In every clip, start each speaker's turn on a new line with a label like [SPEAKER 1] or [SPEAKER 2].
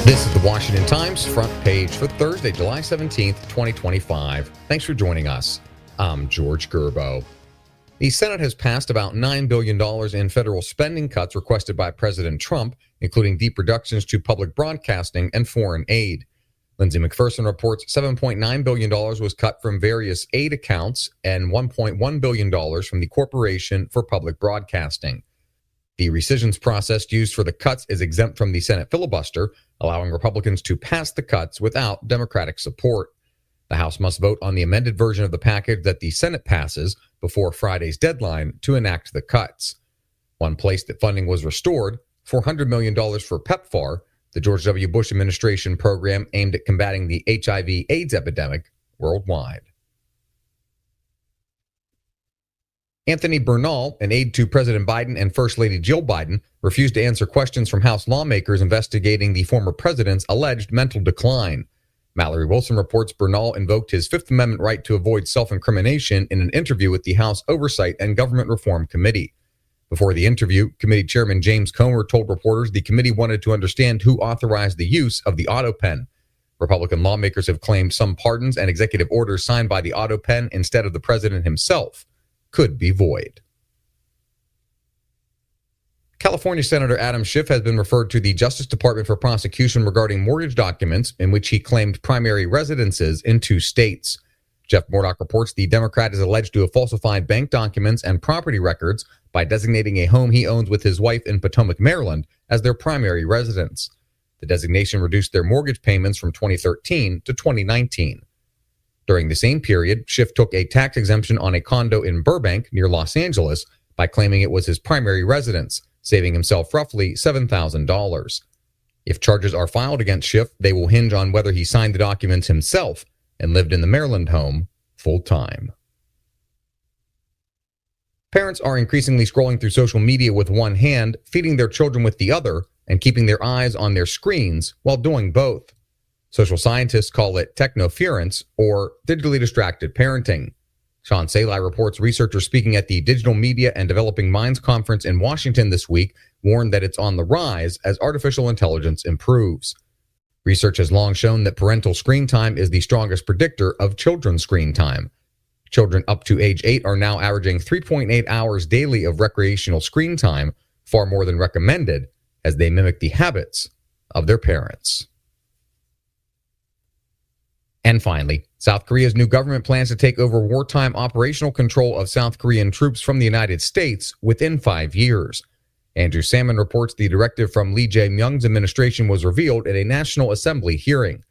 [SPEAKER 1] This is the Washington Times front page for Thursday, July 17th, 2025. Thanks for joining us. I'm George Gerbo. The Senate has passed about $9 billion in federal spending cuts requested by President Trump, including deep reductions to public broadcasting and foreign aid. Lindsay McPherson reports $7.9 billion was cut from various aid accounts and $1.1 billion from the Corporation for Public Broadcasting. The rescissions process used for the cuts is exempt from the Senate filibuster, allowing Republicans to pass the cuts without Democratic support. The House must vote on the amended version of the package that the Senate passes before Friday's deadline to enact the cuts. One place that funding was restored, $400 million for PEPFAR, the George W. Bush administration program aimed at combating the HIV/AIDS epidemic worldwide. Anthony Bernal, an aide to President Biden and First Lady Jill Biden, refused to answer questions from House lawmakers investigating the former president's alleged mental decline. Mallory Wilson reports Bernal invoked his Fifth Amendment right to avoid self-incrimination in an interview with the House Oversight and Government Reform Committee. Before the interview, committee chairman James Comer told reporters the committee wanted to understand who authorized the use of the auto pen. Republican lawmakers have claimed some pardons and executive orders signed by the auto pen instead of the president himself could be void. California Senator Adam Schiff has been referred to the Justice Department for prosecution regarding mortgage documents in which he claimed primary residences in 2 states. Jeff Murdoch reports the Democrat is alleged to have falsified bank documents and property records by designating a home he owns with his wife in Potomac, Maryland, as their primary residence. The designation reduced their mortgage payments from 2013 to 2019. During the same period, Schiff took a tax exemption on a condo in Burbank, near Los Angeles, by claiming it was his primary residence, saving himself roughly $7,000. If charges are filed against Schiff, they will hinge on whether he signed the documents himself and lived in the Maryland home full-time. Parents are increasingly scrolling through social media with one hand, feeding their children with the other, and keeping their eyes on their screens while doing both. Social scientists call it technoference or digitally distracted parenting. Sean Salai reports researchers speaking at the Digital Media and Developing Minds Conference in Washington this week warned that it's on the rise as artificial intelligence improves. Research has long shown that parental screen time is the strongest predictor of children's screen time. Children up to age 8 are now averaging 3.8 hours daily of recreational screen time, far more than recommended, as they mimic the habits of their parents. And finally, South Korea's new government plans to take over wartime operational control of South Korean troops from the United States within 5 years. Andrew Salmon reports the directive from Lee Jae-myung's administration was revealed at a National Assembly hearing.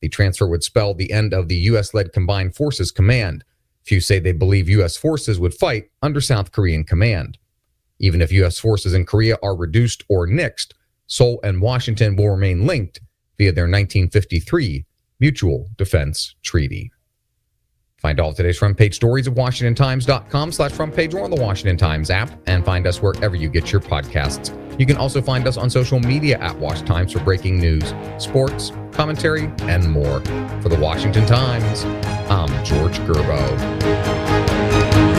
[SPEAKER 1] The transfer would spell the end of the U.S.-led Combined Forces Command. Few say they believe U.S. forces would fight under South Korean command. Even if U.S. forces in Korea are reduced or nixed, Seoul and Washington will remain linked via their 1953 Mutual Defense Treaty. Find all of today's front page stories at WashingtonTimes.com/front page or on the Washington Times app, and find us wherever you get your podcasts. You can also find us on social media at Wash Times for breaking news, sports, commentary, and more. For the Washington Times, I'm George Gerbo.